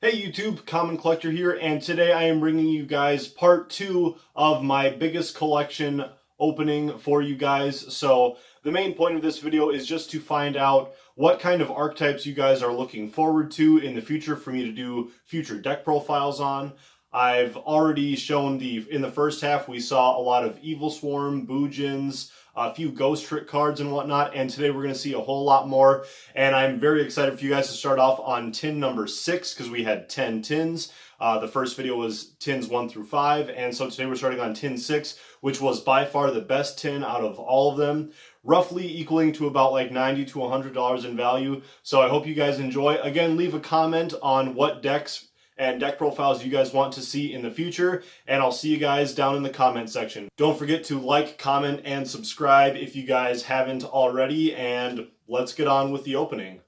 Hey YouTube, Common Collector here, and today I am bringing you guys part 2 of my biggest collection opening for you guys. So the main point of this video is just to find out what kind of archetypes you guys are looking forward to in the future for me to do future deck profiles on. I've already shown in the first half we saw a lot of Evil Swarm, Boojins, a few Ghost Trick cards and whatnot, and today we're going to see a whole lot more, and I'm very excited for you guys to start off on tin number 6, because we had 10 tins. The first video was tins 1 through 5, and so today we're starting on tin 6, which was by far the best tin out of all of them, roughly equaling to about like $90 to $100 in value, so I hope you guys enjoy. Again, leave a comment on what decks and deck profiles you guys want to see in the future, and I'll see you guys down in the comment section. Don't forget to like, comment, and subscribe if you guys haven't already, and let's get on with the opening.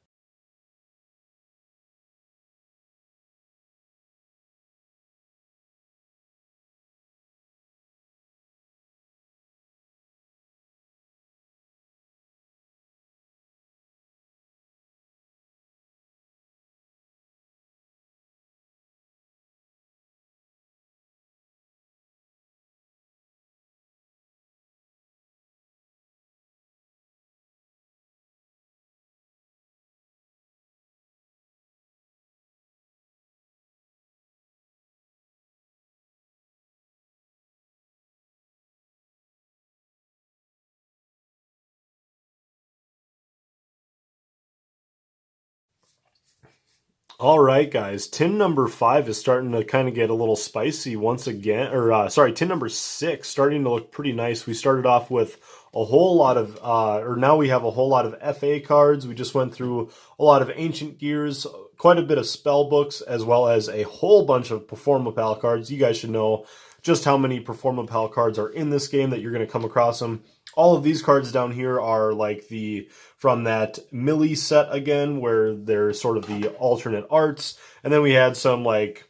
All right, guys. Tin number 5 is starting to kind of get a little spicy once again. Tin number 6 starting to look pretty nice. We started off with a whole lot of, now we have a whole lot of FA cards. We just went through a lot of Ancient Gears, quite a bit of spell books, as well as a whole bunch of Performapal cards. You guys should know just how many Performapal cards are in this game that you're going to come across them. All of these cards down here are like from that Millie set again, where they're sort of the alternate arts. And then we had some like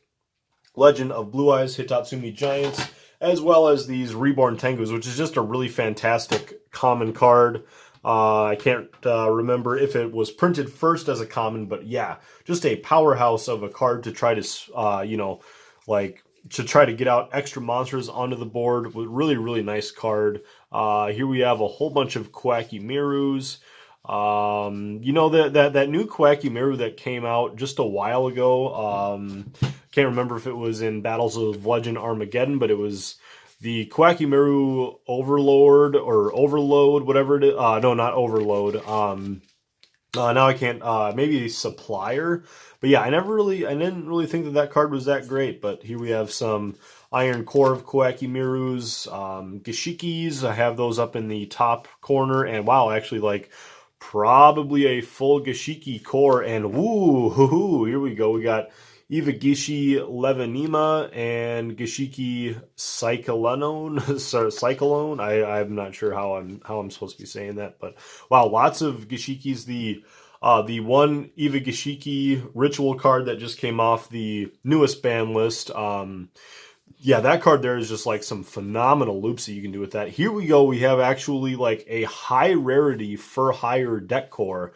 Legend of Blue Eyes Hitatsumi Giants, as well as these Reborn Tengus, which is just a really fantastic common card. I can't remember if it was printed first as a common, but yeah, just a powerhouse of a card to try to, to try to get out extra monsters onto the board. Really, really nice card. Here we have a whole bunch of Quacky Mirus. That new Quacky Miru that came out just a while ago. Can't remember if it was in Battles of Legend Armageddon, but it was the Quacky Miru Overlord or Overload, whatever it is. No, not Overload. Now I can't, maybe Supplier. But yeah, I didn't really think that card was that great. But here we have some Iron Core of Quacky Mirus, Gashikis. I have those up in the top corner. And wow, actually like probably a full Gashiki core. And woo, here we go. We got Ivagishi Levanima and Gashiki Cyclone. I'm not sure how I'm supposed to be saying that, but wow, lots of Gashikis. The one Ivagashiki ritual card that just came off the newest ban list. Yeah, that card there is just like some phenomenal loops that you can do with that. Here we go. We have actually like a high rarity for hire deck core.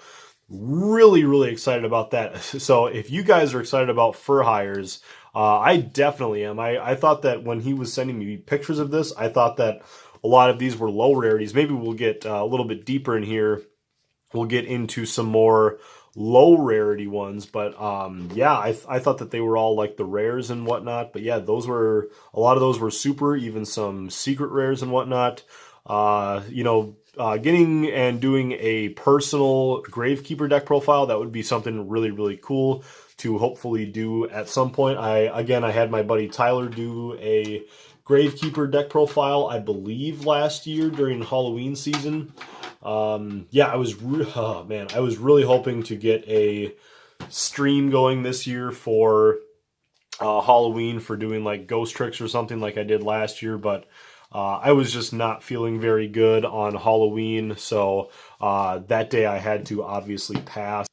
Really, really excited about that. So if you guys are excited about fur hires, I definitely am. I thought that when he was sending me pictures of this, I thought that a lot of these were low rarities. Maybe we'll get a little bit deeper in here. We'll get into some more low rarity ones, but yeah, I thought that they were all like the rares and whatnot. But yeah, a lot of those were super, even some secret rares and whatnot. Getting and doing a personal Gravekeeper deck profile, that would be something really, really cool to hopefully do at some point. I had my buddy Tyler do a Gravekeeper deck profile, I believe last year during Halloween season. Yeah, I was really hoping to get a stream going this year for Halloween for doing like ghost tricks or something like I did last year, but I was just not feeling very good on Halloween, so that day I had to obviously pass.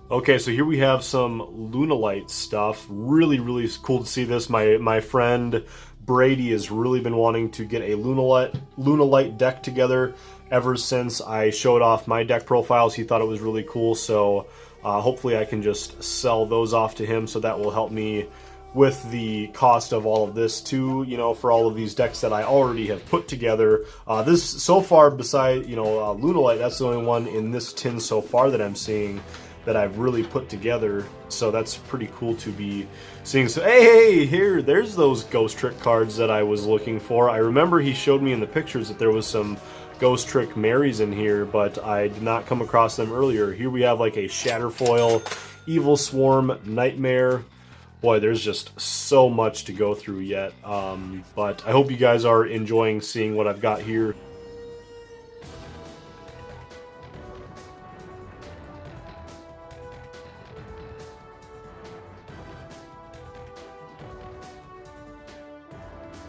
Okay, so here we have some Lunalight stuff. Really, really cool to see this. My friend Brady has really been wanting to get a Lunalight deck together ever since I showed off my deck profiles. He thought it was really cool, so Hopefully I can just sell those off to him, so that will help me with the cost of all of this too, you know, for all of these decks that I already have put together. This so far, beside, you know, Lunalite, that's the only one in this tin so far that I'm seeing that I've really put together, so that's pretty cool to be seeing. So hey, here, there's those Ghost Trick cards that I was looking for. I remember he showed me in the pictures that there was some Ghost Trick Marys in here, but I did not come across them earlier. Here we have like a Shatterfoil, Evil Swarm, Nightmare. Boy, there's just so much to go through yet, but I hope you guys are enjoying seeing what I've got here.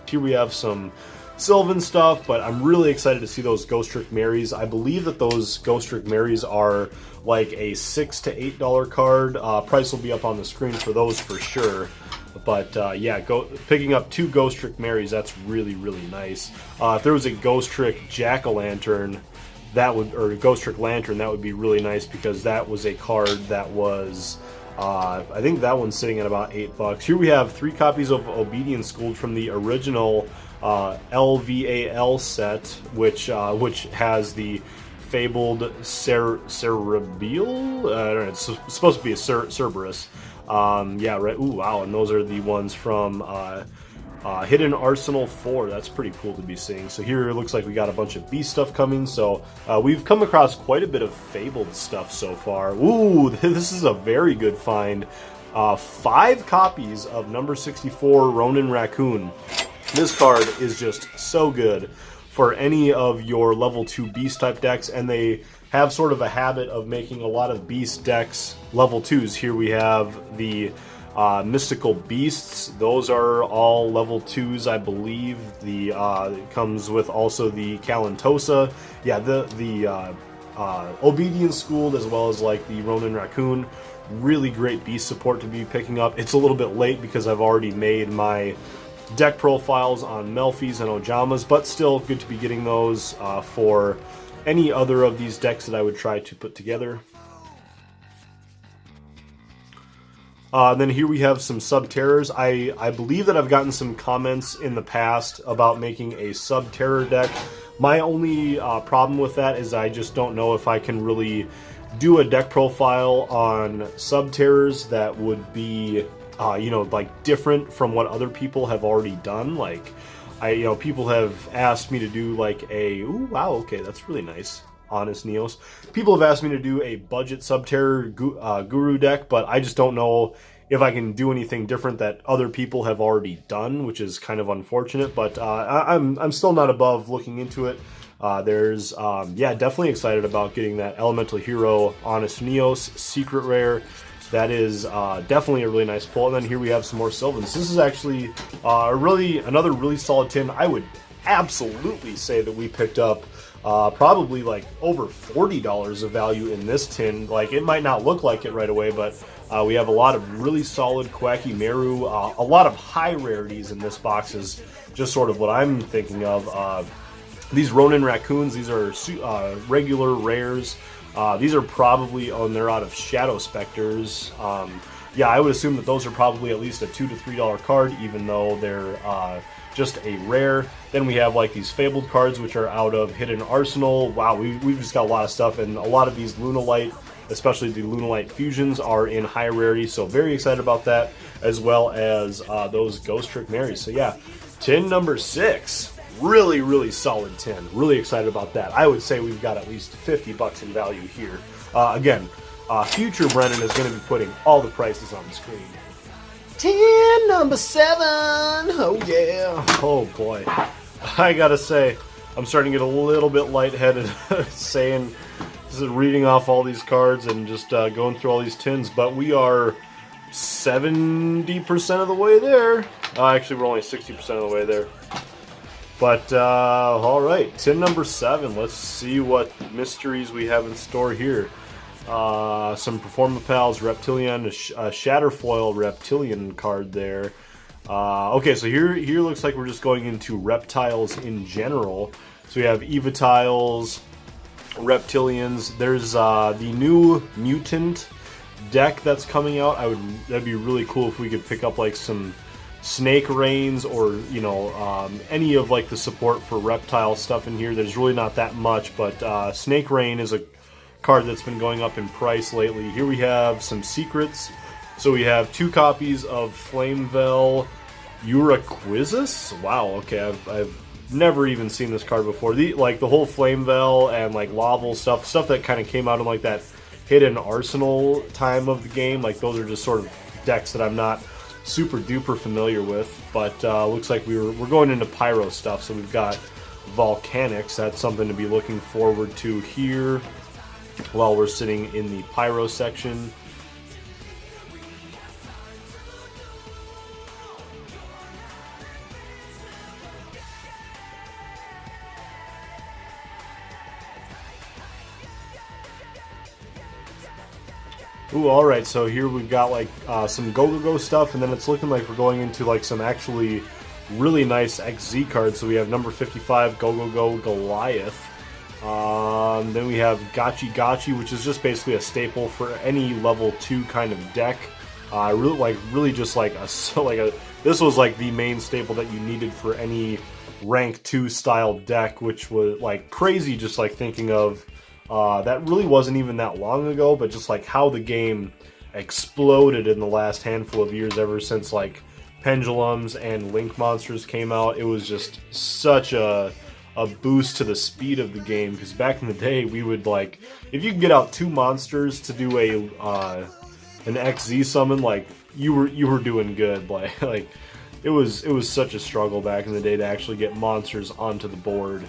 Here we have some Sylvan stuff, but I'm really excited to see those Ghost Trick Marys. I believe that those Ghost Trick Marys are like a $6 to $8 card. Price will be up on the screen for those for sure. But yeah, picking up 2 Ghost Trick Marys, that's really, really nice. If there was a Ghost Trick Jack-o'-lantern, that would, or Ghost Trick Lantern, that would be really nice, because that was a card that was, I think that one's sitting at about $8. Here we have 3 copies of Obedience School from the original LVAL set, which has the fabled Cerebial. I don't know, it's supposed to be a Cerberus. Yeah, right. Ooh, wow, and those are the ones from Hidden Arsenal 4. That's pretty cool to be seeing. So here it looks like we got a bunch of beast stuff coming. So we've come across quite a bit of fabled stuff so far. Ooh, this is a very good find. 5 copies of number 64 Ronin Raccoon. This card is just so good for any of your level 2 beast type decks, and they have sort of a habit of making a lot of beast decks level 2s. Here we have the Mystical Beasts. Those are all level 2s, I believe. It comes with also the Kalantosa. Yeah, the Obedience Schooled, as well as like the Ronin Raccoon. Really great beast support to be picking up. It's a little bit late because I've already made my deck profiles on Melfi's and Ojamas, but still good to be getting those for any other of these decks that I would try to put together. Then here we have some Sub-Terrors. I believe that I've gotten some comments in the past about making a Sub-Terror deck. My only problem with that is I just don't know if I can really do a deck profile on Sub-Terrors that would be you know, like different from what other people have already done. Like, you know, people have asked me to do like a, ooh, wow, okay, that's really nice. Honest Neos. People have asked me to do a budget Sub-Terror Guru deck, but I just don't know if I can do anything different that other people have already done, which is kind of unfortunate. But I'm still not above looking into it. Yeah, definitely excited about getting that Elemental Hero Honest Neos Secret Rare. That is definitely a really nice pull. And then here we have some more Sylvans. This is actually another really solid tin. I would absolutely say that we picked up probably like over $40 of value in this tin. Like, it might not look like it right away, but we have a lot of really solid Quacky Meru. A lot of high rarities in this box is just sort of what I'm thinking of. These Ronin Raccoons, these are regular rares. These are probably, they're out of Shadow Specters. Yeah, I would assume that those are probably at least a $2 to $3 card, even though they're just a rare. Then we have like these Fabled cards, which are out of Hidden Arsenal. Wow, we've just got a lot of stuff, and a lot of these Lunalite, especially the Lunalite Fusions, are in high rarity, so very excited about that, as well as those Ghost Trick Marys. So yeah, tin number 6. Really, really solid tin. Really excited about that. I would say we've got at least $50 in value here. Again, future Brennan is going to be putting all the prices on the screen. Tin number 7. Oh yeah. Oh boy. I gotta say, I'm starting to get a little bit lightheaded reading off all these cards and just going through all these tins, but we are 70% of the way there. Actually, we're only 60% of the way there. But, alright, tin number 7. Let's see what mysteries we have in store here. Some Performapals, Reptilian, a Shatterfoil Reptilian card there. Okay, so here looks like we're just going into reptiles in general. So we have Evatiles, Reptilians. There's the new Mutant deck that's coming out, that'd be really cool if we could pick up like some Snake Rains, or any of like the support for reptile stuff in here. There's really not that much, but Snake Rain is a card that's been going up in price lately. Here we have some secrets. So we have 2 copies of Flamevel Uraquizis. Wow, okay, I've never even seen this card before. The whole Flamevel and like Laval stuff that kind of came out in like that hidden arsenal time of the game. Like those are just sort of decks that I'm not super duper familiar with, but looks like we're going into pyro stuff. So we've got Volcanics. That's something to be looking forward to here while we're sitting in the pyro section. Ooh, alright, so here we've got like some Go-Go-Go stuff, and then it's looking like we're going into like some actually really nice XZ cards. So we have number 55, Go-Go-Go Goliath. Then we have Gachi Gachi, which is just basically a staple for any level 2 kind of deck. Really just like this was like the main staple that you needed for any rank 2 style deck, which was like crazy just like thinking of that really wasn't even that long ago, but just like how the game exploded in the last handful of years ever since like Pendulums and Link Monsters came out. It was just such a boost to the speed of the game, because back in the day we would like, if you could get out 2 monsters to do an XZ summon, like you were doing good. Like it was such a struggle back in the day to actually get monsters onto the board.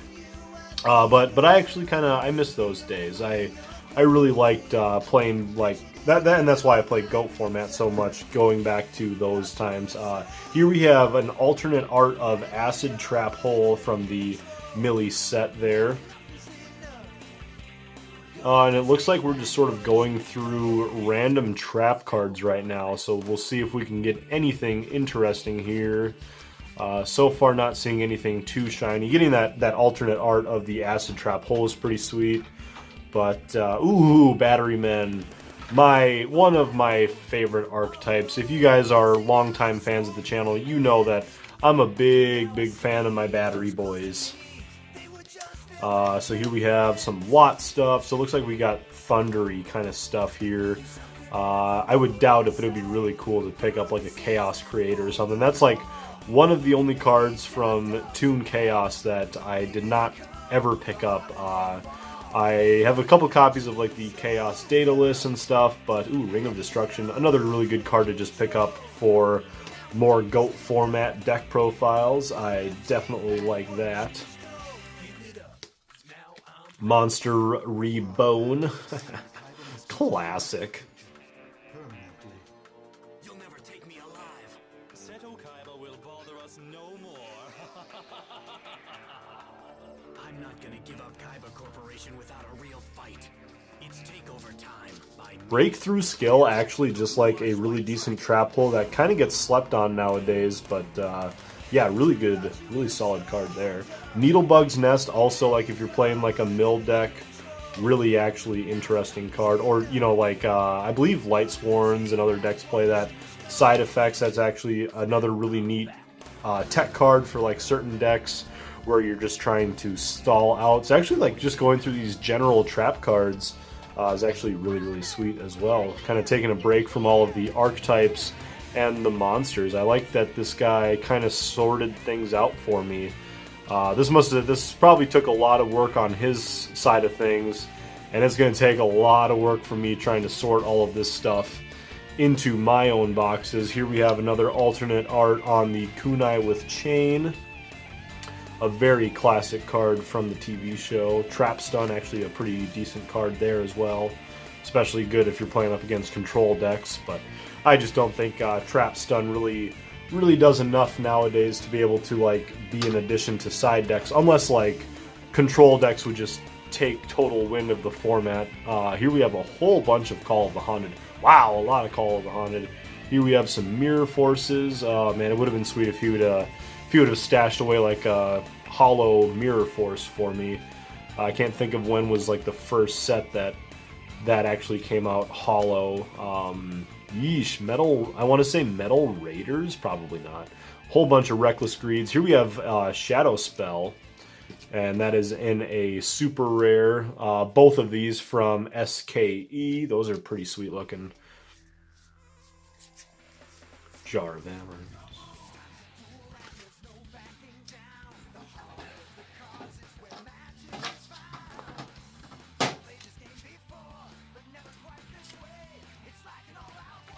But I actually I miss those days. I really liked playing like that, and that's why I played GOAT format so much, going back to those times. Here we have an alternate art of Acid Trap Hole from the Millie set there. And it looks like we're just sort of going through random trap cards right now, so we'll see if we can get anything interesting here. So far not seeing anything too shiny. Getting that alternate art of the Acid Trap Hole is pretty sweet. But, ooh, Battery Men. One of my favorite archetypes. If you guys are longtime fans of the channel, you know that I'm a big fan of my Battery Boys. So here we have some Lot stuff. So it looks like we got Thundery kind of stuff here. I would doubt if it would be really cool to pick up like a Chaos Creator or something. That's like one of the only cards from Toon Chaos that I did not ever pick up. I have a couple copies of like the Chaos Daedalus and stuff, but ooh, Ring of Destruction, another really good card to just pick up for more GOAT format deck profiles. I definitely like that. Monster Rebone. Classic. You'll never take me alive. Seto Kaiba will bother us no more. I'm not gonna give up Kaiba Corporation without a real fight. It's takeover time by Breakthrough Skill, actually just like a really decent trap hole that kind of gets slept on nowadays, but yeah, really good, really solid card there. Needlebug's Nest, also like if you're playing like a mill deck, really actually interesting card. Or, you know, like I believe Light Sworns and other decks play that. Side Effects, that's actually another really neat tech card for like certain decks where you're just trying to stall out. It's actually like just going through these general trap cards is actually really sweet as well. Kind of taking a break from all of the archetypes and the monsters. I like that this guy kind of sorted things out for me. This probably took a lot of work on his side of things, and it's going to take a lot of work for me trying to sort all of this stuff into my own boxes. Here we have another alternate art on the Kunai with Chain. A very classic card from the TV show. Trap Stun, actually a pretty decent card there as well. Especially good if you're playing up against control decks, but I just don't think Trap Stun really does enough nowadays to be able to like be an addition to side decks, unless like control decks would just take total wind of the format. Here we have a whole bunch of Call of the Haunted. Wow, a lot of Call of the Haunted. Here we have some Mirror Forces. Man, it would have been sweet if he would have stashed away like a hollow Mirror Force for me. I can't think of when was like the first set that that actually came out holo. Yeesh, metal. I want to say Metal Raiders, probably not. Whole bunch of Reckless Greeds. Here we have Shadow Spell, and that is in a super rare. Both of these from SKE. Those are pretty sweet looking. Jar of Amber.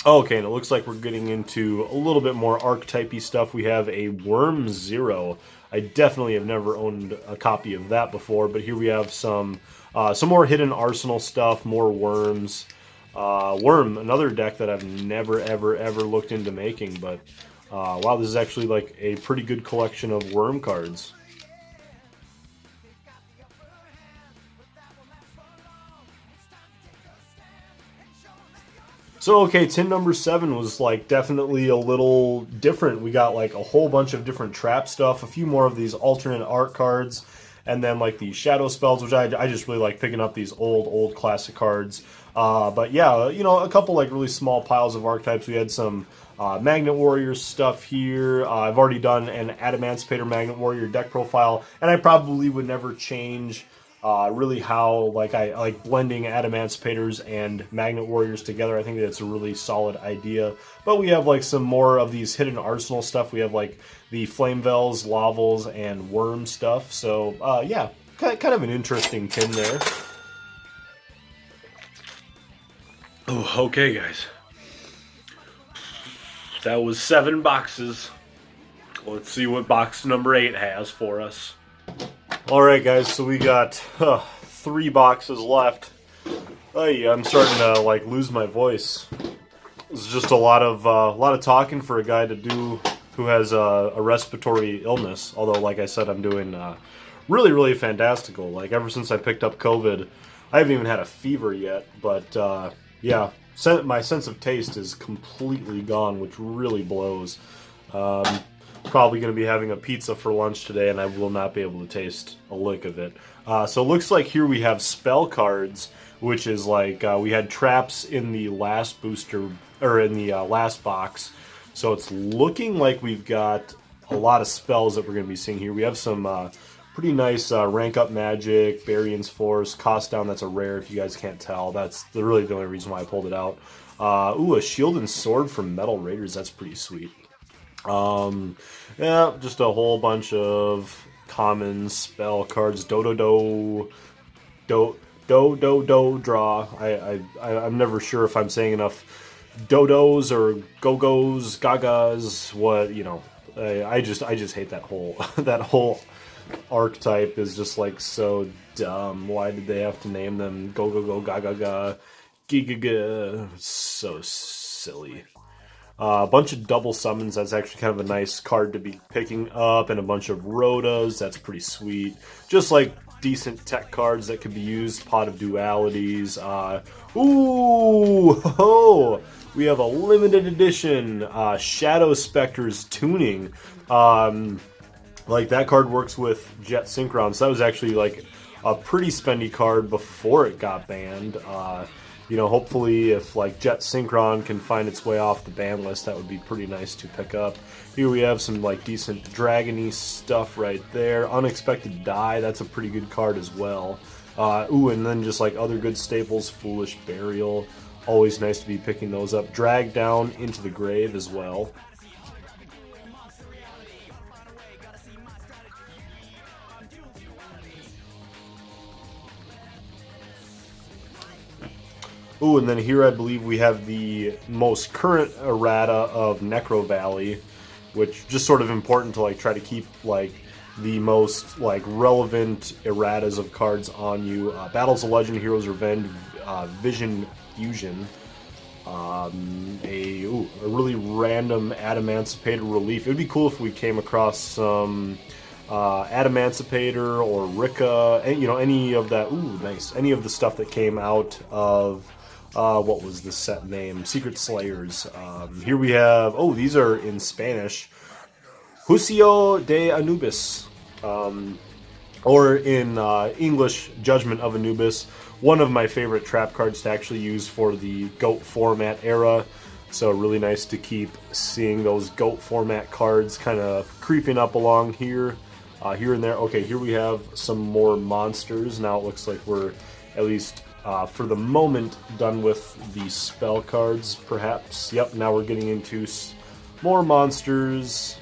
Okay, and it looks like we're getting into a little bit more archetype-y stuff. We have a Worm Zero. I definitely have never owned a copy of that before, but here we have some more Hidden Arsenal stuff, more Worms. Worm, another deck that I've never, ever looked into making, but wow, this is actually like a pretty good collection of Worm cards. So, okay, tin number 7 was like definitely a little different. We got like a whole bunch of different trap stuff, a few more of these alternate art cards, and then like the shadow spells, which I just really like picking up these old classic cards. But yeah, you know, a couple like really small piles of archetypes. We had some Magnet Warrior stuff here. I've already done an Adamancipator Magnet Warrior deck profile, and I probably would never change really how like I like blending Adamancipators and Magnet Warriors together. I think that's a really solid idea. But we have like some more of these Hidden Arsenal stuff. We have like the Flamevels, Lavels, and Worm stuff. So yeah, kind of an interesting tin there. Oh, okay, guys. That was 7 boxes. Let's see what box number 8 has for us. Alright guys, so we got 3 boxes left. I'm starting to like lose my voice. It's just a lot of talking for a guy to do who has a respiratory illness. Although, like I said, I'm doing really fantastical. Like ever since I picked up COVID, I haven't even had a fever yet. But yeah, my sense of taste is completely gone, which really blows. Probably going to be having a pizza for lunch today, and I will not be able to taste a lick of it. So it looks like here we have spell cards, which is like we had traps in the last booster, or in the last box. So it's looking like we've got a lot of spells that we're going to be seeing here. We have some pretty nice rank up magic, Barion's Force, cost down. That's a rare if you guys can't tell. That's really the only reason why I pulled it out. Ooh, a shield and sword from Metal Raiders. That's pretty sweet. Yeah, just a whole bunch of common spell cards. Do draw. I'm never sure if I'm saying enough dodos or go-go's, gagas, what, you know. I just hate that whole that whole archetype is just like so dumb. Why did they have to name them go gaga gigaga? So silly. A bunch of double summons. That's actually kind of a nice card to be picking up, and a bunch of Rotas. That's pretty sweet. Just like decent tech cards that could be used. Pot of Dualities. Ooh, ho, we have a limited edition Shadow Spectre's Tuning. Like that card works with Jet Synchron. So that was actually like a pretty spendy card before it got banned. You know, hopefully if like Jet Synchron can find its way off the ban list, that would be pretty nice to pick up. Here we have some like decent dragony stuff right there. Unexpected Die, that's a pretty good card as well. Ooh, and then just like other good staples, Foolish Burial. Always nice to be picking those up. Drag Down into the Grave as well. Ooh, and then here I believe we have the most current errata of Necro Valley, which just sort of important to like try to keep like the most like relevant erratas of cards on you. Battles of Legend, Heroes Revenge, Vision Fusion, a really random Adamancipator relief. It would be cool if we came across some Adamancipator or Rika, and you know, any of that. Ooh, nice. Any of the stuff that came out of what was the set name? Secret Slayers. Here we have, oh, these are in Spanish. Juicio de Anubis. or in English, Judgment of Anubis. One of my favorite trap cards to actually use for the GOAT format era. So really nice to keep seeing those GOAT format cards kind of creeping up along here, here and there. Okay, here we have some more monsters. Now it looks like we're at least for the moment done with the spell cards, perhaps. Yep, now we're getting into more monsters.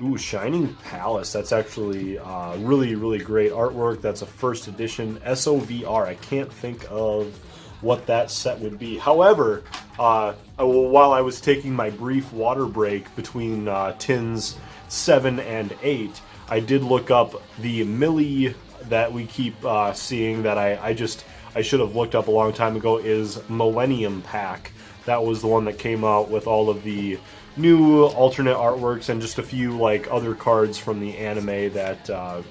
Ooh, Shining Palace. That's actually really, really great artwork. That's a first edition SOVR. I can't think of what that set would be. However, while I was taking my brief water break between tins 7 and 8, I did look up the Millie that we keep seeing that I should have looked up a long time ago is Millennium Pack. That was the one that came out with all of the new alternate artworks and just a few like other cards from the anime that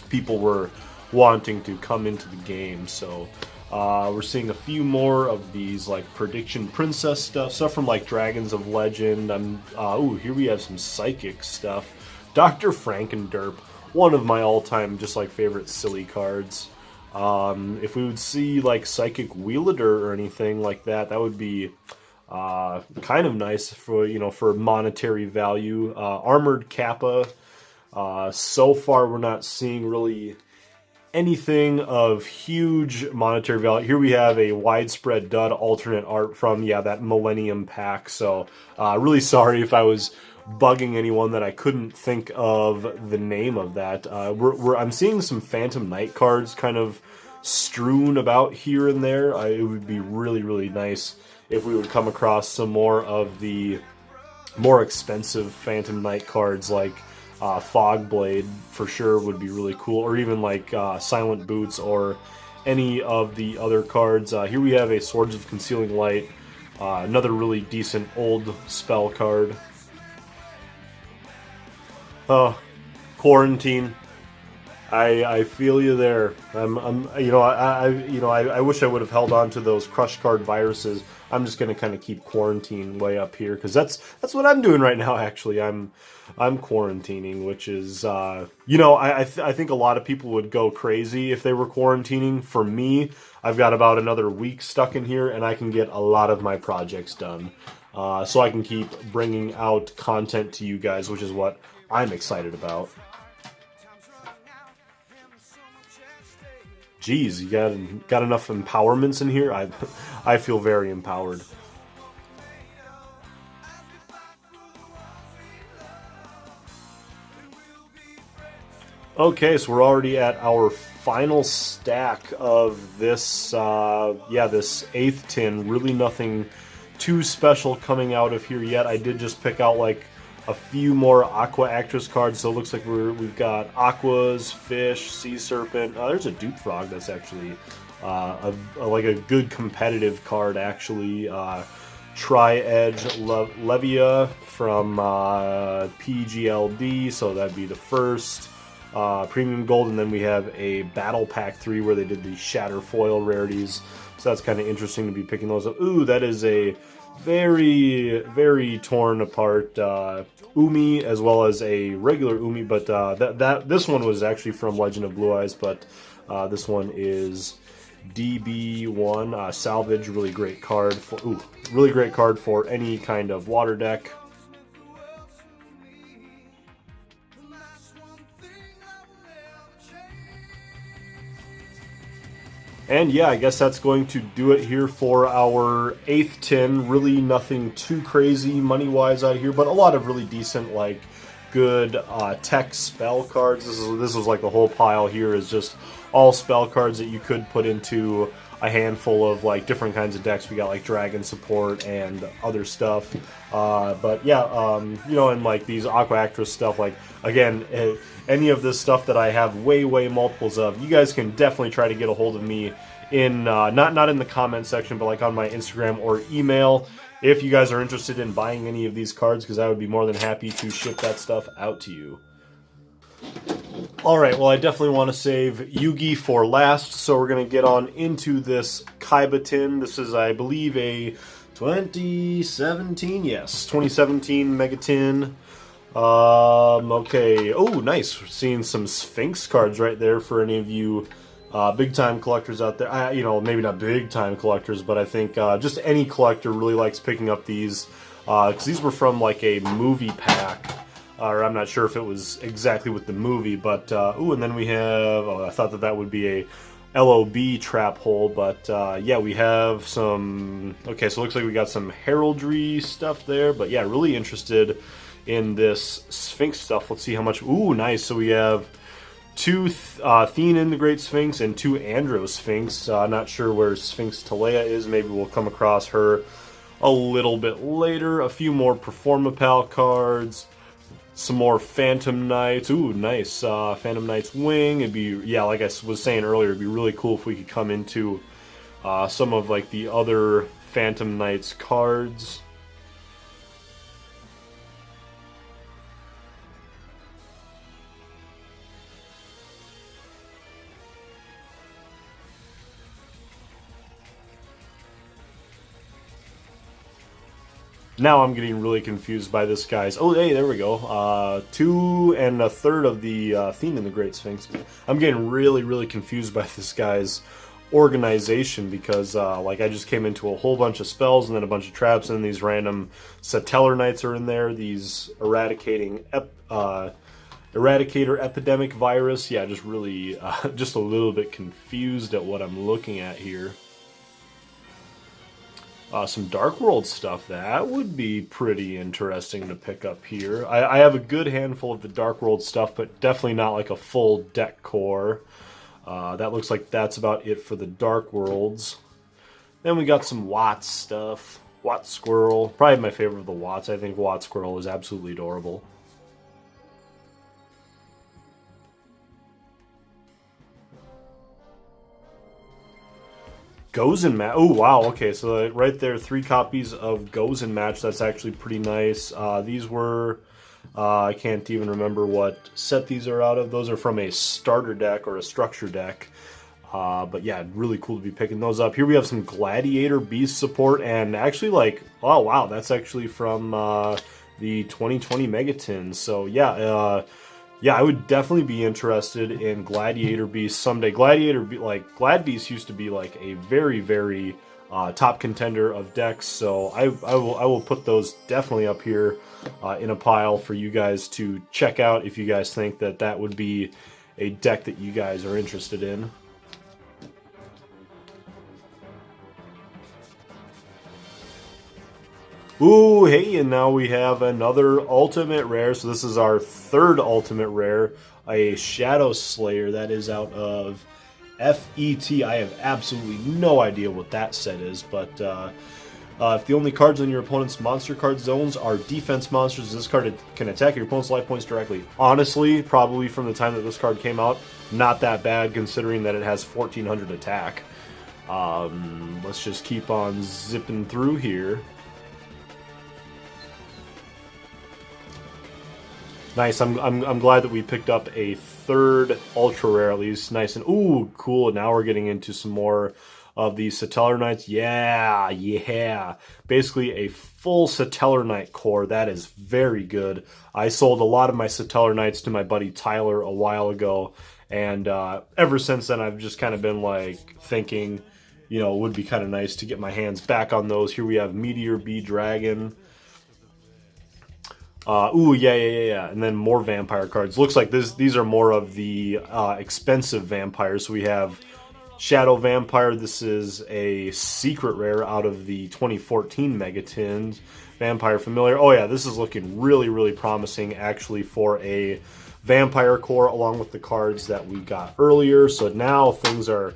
people were wanting to come into the game. So we're seeing a few more of these like prediction princess stuff from like Dragons of Legend. Ooh, here we have some psychic stuff. Dr. Frankenderp, one of my all-time just like favorite silly cards. If we would see like Psychic Wielder or anything like that, that would be kind of nice for, you know, for monetary value. Armored Kappa. So far, we're not seeing really anything of huge monetary value. Here we have a Widespread Dud alternate art from, yeah, that Millennium Pack. So really sorry if I was bugging anyone that I couldn't think of the name of that. I'm seeing some Phantom Knight cards kind of strewn about here and there. It would be really, really nice if we would come across some more of the more expensive Phantom Knight cards, like Fogblade for sure would be really cool, or even like Silent Boots or any of the other cards. Here we have a Swords of Concealing Light, another really decent old spell card. Oh, Quarantine. I feel you there. I wish I would have held on to those crush card viruses. I'm just gonna kind of keep quarantine way up here because that's what I'm doing right now. Actually, I'm quarantining, which is I think a lot of people would go crazy if they were quarantining. For me, I've got about another week stuck in here, and I can get a lot of my projects done, so I can keep bringing out content to you guys, which is what I'm excited about. Geez, you got enough empowerments in here? I feel very empowered. Okay, so we're already at our final stack of this, this 8th tin. Really nothing too special coming out of here yet. I did just pick out like a few more Aqua Actress cards, so it looks like we've got Aquas, Fish, Sea Serpent. There's a Dupe Frog that's actually like a good competitive card, actually. Tri-Edge Levia from PGLD, so that'd be the first. Premium Gold, and then we have a Battle Pack 3 where they did the Shatter Foil rarities, so that's kind of interesting to be picking those up. Ooh, that is a very, very torn apart Umi, as well as a regular Umi, but this one was actually from Legend of Blue Eyes, but this one is DB1 Salvage. Really great card for any kind of water deck. And yeah, I guess that's going to do it here for our 8th tin. Really nothing too crazy money-wise out here, but a lot of really decent, like, good tech spell cards. This was like the whole pile here is just all spell cards that you could put into a handful of like different kinds of decks. We got like dragon support and other stuff, but yeah, and like these Aqua Actress stuff, like again, any of this stuff that I have way multiples of, you guys can definitely try to get a hold of me in not in the comment section, but like on my Instagram or email if you guys are interested in buying any of these cards, because I would be more than happy to ship that stuff out to you. Alright, well I definitely want to save Yugi for last, so we're going to get on into this Kaiba Tin. This is, I believe, a 2017, yes. 2017 Mega Tin. Okay. Oh, nice. We're seeing some Sphinx cards right there for any of you big time collectors out there. You know, maybe not big time collectors, but I think just any collector really likes picking up these because these were from like a movie pack. Or I'm not sure if it was exactly with the movie, but ooh, and then we have. Oh, I thought that that would be a LOB trap hole, but yeah, we have some. Okay, so it looks like we got some heraldry stuff there, but yeah, really interested in this Sphinx stuff. Let's see how much. Ooh, nice. So we have two Thean the Great Sphinx and two Andro Sphinx. Not sure where Sphinx Talea is. Maybe we'll come across her a little bit later. A few more Performapal cards. Some more Phantom Knights. Ooh, nice. Phantom Knight's Wing. It'd be, yeah, like I was saying earlier, it'd be really cool if we could come into some of like the other Phantom Knights cards. Now I'm getting really confused by this guy's. Oh, hey, there we go. 2 1/3 of the Theme in the Great Sphinx. I'm getting really confused by this guy's organization because, like, I just came into a whole bunch of spells and then a bunch of traps, and these random Satellar Knights are in there. These Eradicator Epidemic Virus. Yeah, just really, just a little bit confused at what I'm looking at here. Some Dark World stuff, that would be pretty interesting to pick up here. I have a good handful of the Dark World stuff, but definitely not like a full deck core. That looks like that's about it for the Dark Worlds. Then we got some Watts stuff. Watt Squirrel, probably my favorite of the Watts. I think Watt Squirrel is absolutely adorable. Gozen Match. Oh, wow. Okay, so right there, 3 copies of Gozen Match. That's actually pretty nice. These were, I can't even remember what set these are out of. Those are from a starter deck or a structure deck. But yeah, really cool to be picking those up. Here we have some Gladiator Beast support, and actually, like, oh, wow, that's actually from the 2020 Megatin. So yeah, yeah, I would definitely be interested in Gladiator Beast someday. Like Glad Beast used to be like a very top contender of decks, so I will put those definitely up here in a pile for you guys to check out if you guys think that that would be a deck that you guys are interested in. Ooh, hey, and now we have another ultimate rare. So this is our 3rd ultimate rare, a Shadow Slayer that is out of FET. I have absolutely no idea what that set is, but if the only cards in your opponent's monster card zones are defense monsters, this card can attack your opponent's life points directly. Honestly, probably from the time that this card came out, not that bad considering that it has 1400 attack. Let's just keep on zipping through here. Nice. I'm glad that we picked up a 3rd ultra rare at least. Nice and ooh, cool. Now we're getting into some more of the Satellar Knights. Yeah. Basically a full Satellar Knight core. That is very good. I sold a lot of my Satellar Knights to my buddy Tyler a while ago, and ever since then I've just kind of been like thinking, you know, it would be kind of nice to get my hands back on those. Here we have Meteor Bee Dragon. Ooh, yeah. And then more vampire cards. Looks like these are more of the expensive vampires. So we have Shadow Vampire. This is a secret rare out of the 2014 Megatins. Vampire Familiar. Oh yeah, this is looking really promising actually for a vampire core along with the cards that we got earlier. So now things are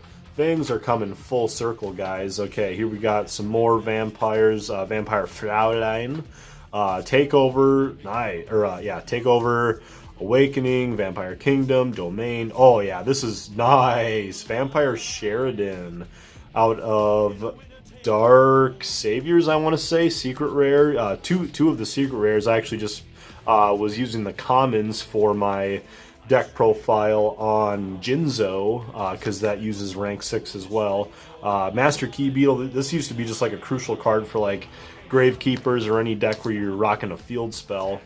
coming full circle, guys. Okay, here we got some more vampires. Vampire Fraulein. Takeover, Takeover, Awakening, Vampire Kingdom, Domain. Oh yeah, this is nice. Vampire Sheridan out of Dark Saviors, I want to say. Secret rare. Two of the secret rares. I actually just was using the commons for my deck profile on Jinzo, because that uses rank 6 as well. Master Key Beetle, this used to be just like a crucial card for like Gravekeepers or any deck where you're rocking a field spell.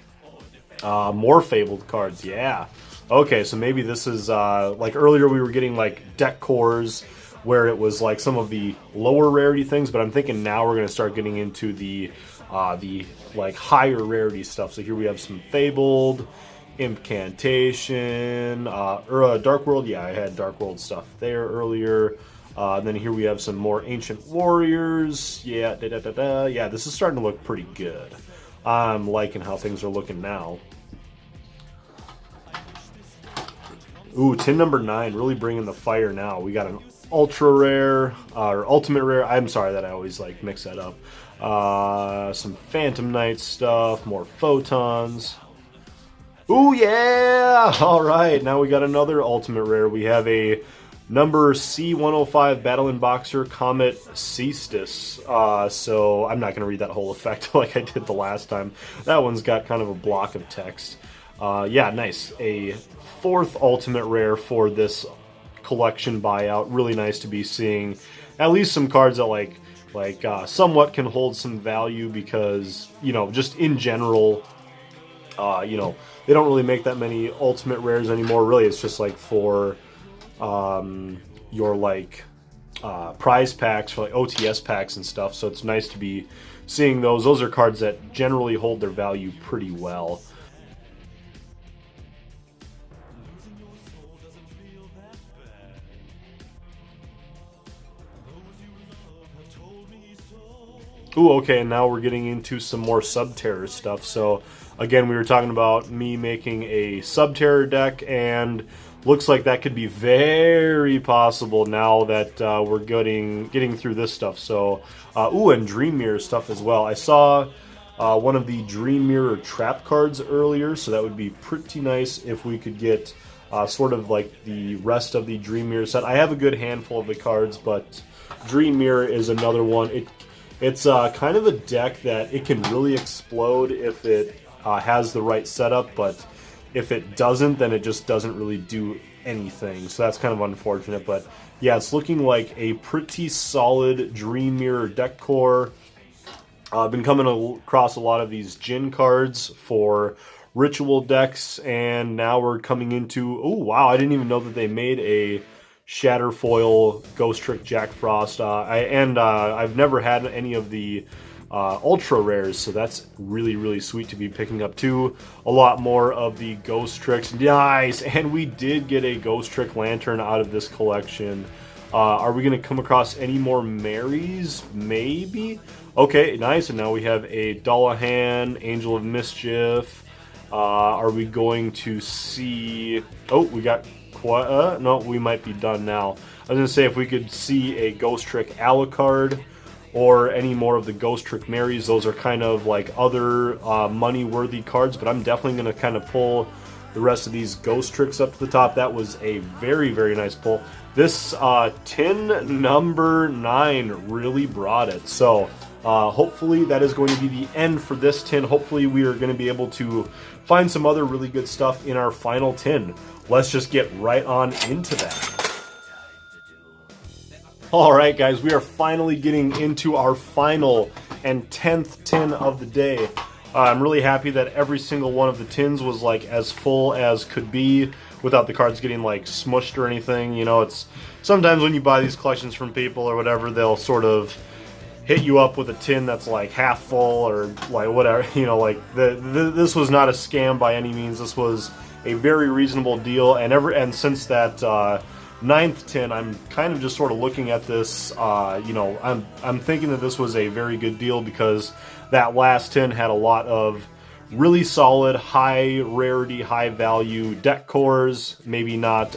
More Fabled cards, yeah. Okay, so maybe this is, like earlier we were getting like deck cores where it was like some of the lower rarity things, but I'm thinking now we're going to start getting into the like higher rarity stuff. So here we have some Fabled, Incantation, or Dark World. Yeah, I had Dark World stuff there earlier. And then here we have some more Ancient Warriors. Yeah, yeah, this is starting to look pretty good. I'm liking how things are looking now. Ooh, tin number 9, really bringing the fire now. We got an ultra rare, or ultimate rare. I'm sorry that I always like mix that up. Some Phantom Knight stuff, more photons. Ooh, yeah! Alright, now we got another ultimate rare. We have a number C105 Battling Boxer Comet Cestus. So I'm not going to read that whole effect like I did the last time. That one's got kind of a block of text. Yeah, nice. A 4th ultimate rare for this collection buyout. Really nice to be seeing at least some cards that like somewhat can hold some value because, you know, just in general, you know, they don't really make that many ultimate rares anymore. Really, it's just like for your like prize packs, for like OTS packs and stuff. So it's nice to be seeing those. Those are cards that generally hold their value pretty well. Ooh, okay, and now we're getting into some more Subterror stuff. So, again, we were talking about me making a Subterror deck, and looks like that could be very possible now that we're getting through this stuff. So, ooh, and Dream Mirror stuff as well. I saw one of the Dream Mirror trap cards earlier, so that would be pretty nice if we could get sort of like the rest of the Dream Mirror set. I have a good handful of the cards, but Dream Mirror is another one. It's kind of a deck that it can really explode if it has the right setup, but if it doesn't, then it just doesn't really do anything. So that's kind of unfortunate. But yeah, it's looking like a pretty solid Dream Mirror deck core. I've been coming across a lot of these Djinn cards for ritual decks, and now we're coming into... Oh, wow, I didn't even know that they made a Shatterfoil Ghost Trick Jack Frost. I've never had any of the ultra rares, so that's really, really sweet to be picking up too. A lot more of the Ghost Tricks. Nice! And we did get a Ghost Trick Lantern out of this collection. Are we going to come across any more Marys? Maybe? Okay, nice. And now we have a Dullahan, Angel of Mischief. Are we going to see... Oh, we got... no, we might be done now. I was going to say if we could see a Ghost Trick Alucard or any more of the Ghost Trick Marys, those are kind of like other money-worthy cards, but I'm definitely going to kind of pull the rest of these Ghost Tricks up to the top. That was a very, very nice pull. This tin number 9 really brought it. So hopefully that is going to be the end for this tin. Hopefully we are going to be able to find some other really good stuff in our final tin. Let's just get right on into that. Alright guys, we are finally getting into our final and 10th tin of the day. I'm really happy that every single one of the tins was like as full as could be without the cards getting like smushed or anything. You know, it's sometimes when you buy these collections from people or whatever, they'll sort of hit you up with a tin that's like half full or like whatever. You know, like this was not a scam by any means. This was a very reasonable deal, and since that 9th tin, I'm kind of just sort of looking at this. You know, I'm thinking that this was a very good deal because that last tin had a lot of really solid, high rarity, high value deck cores. Maybe not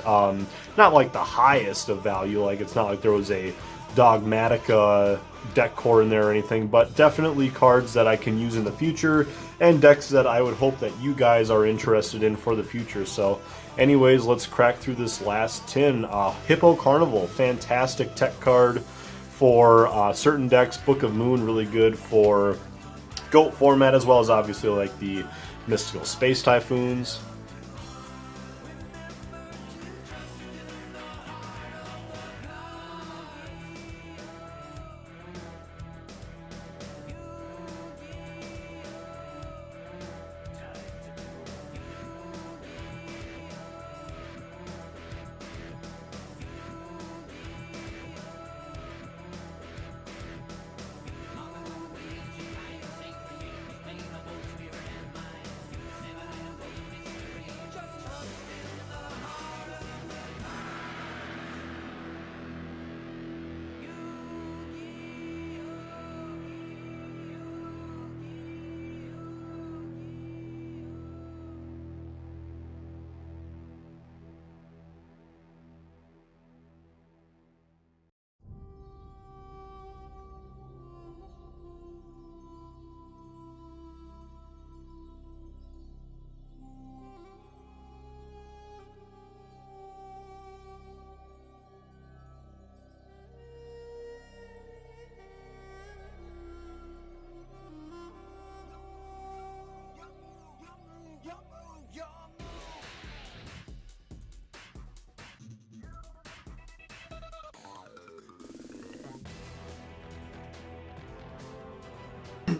like the highest of value. Like it's not like there was a Dogmatica deck core in there or anything, but definitely cards that I can use in the future and decks that I would hope that you guys are interested in for the future. So anyways, let's crack through this last tin. Hippo Carnival, fantastic tech card for certain decks. Book of Moon, really good for GOAT format, as well as obviously like the Mystical Space Typhoons.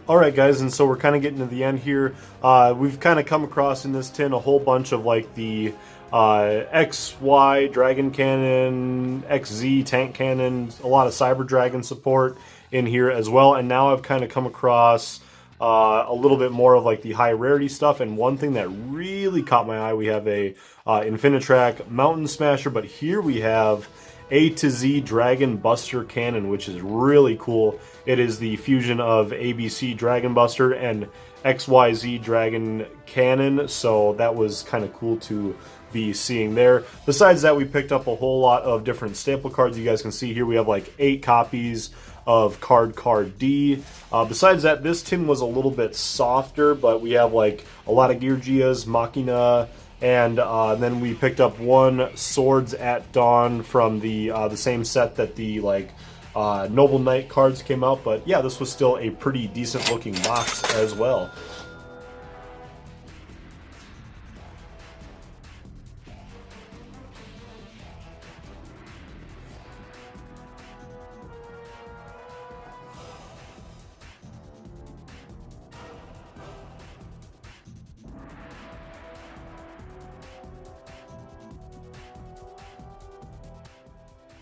All right, guys, and so we're kind of getting to the end here. We've kind of come across in this tin a whole bunch of like the XY Dragon Cannon, XZ Tank Cannon, a lot of Cyber Dragon support in here as well. And now I've kind of come across a little bit more of like the high rarity stuff. And one thing that really caught my eye, we have a Infinitrack Mountain Smasher, but here we have A to Z Dragon Buster Cannon, which is really cool. It is the fusion of ABC Dragon Buster and XYZ Dragon Cannon, so that was kind of cool to be seeing there. Besides that, we picked up a whole lot of different staple cards. You guys can see here we have like 8 copies of Card D. Besides that, this tin was a little bit softer, but we have like a lot of Gear Gias, Machina, and then we picked up 1 Swords at Dawn from the same set that the Noble Knight cards came out. But yeah, this was still a pretty decent looking box as well.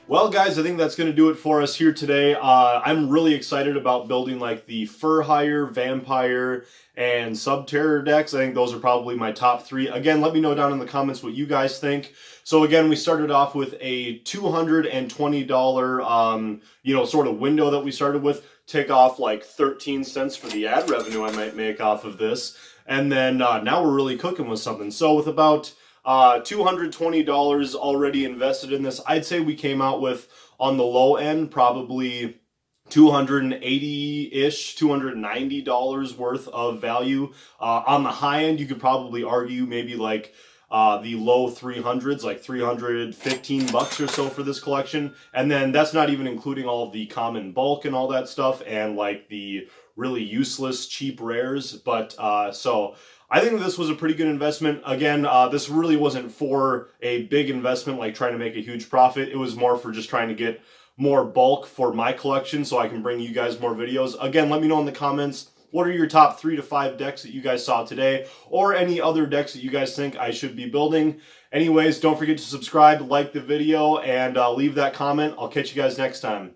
Well, guys, I think that's going to do it for us here today. I'm really excited about building like the Fur Hire, Vampire, and Subterror decks. I think those are probably my top 3. Again, let me know down in the comments what you guys think. So again, we started off with a $220, sort of window that we started with. Take off like 13 cents for the ad revenue I might make off of this. And then now we're really cooking with something. So with about $220 already invested in this, I'd say we came out with, on the low end, probably $280-ish, $290 worth of value. On the high end, you could probably argue maybe like the low 300s, like 315 bucks or so for this collection. And then that's not even including all of the common bulk and all that stuff, and like the really useless cheap rares. But so I think this was a pretty good investment. Again, this really wasn't for a big investment, like trying to make a huge profit. It was more for just trying to get more bulk for my collection so I can bring you guys more videos. Again, let me know in the comments, what are your top 3 to 5 decks that you guys saw today, or any other decks that you guys think I should be building. Anyways, don't forget to subscribe, like the video, and leave that comment. I'll catch you guys next time.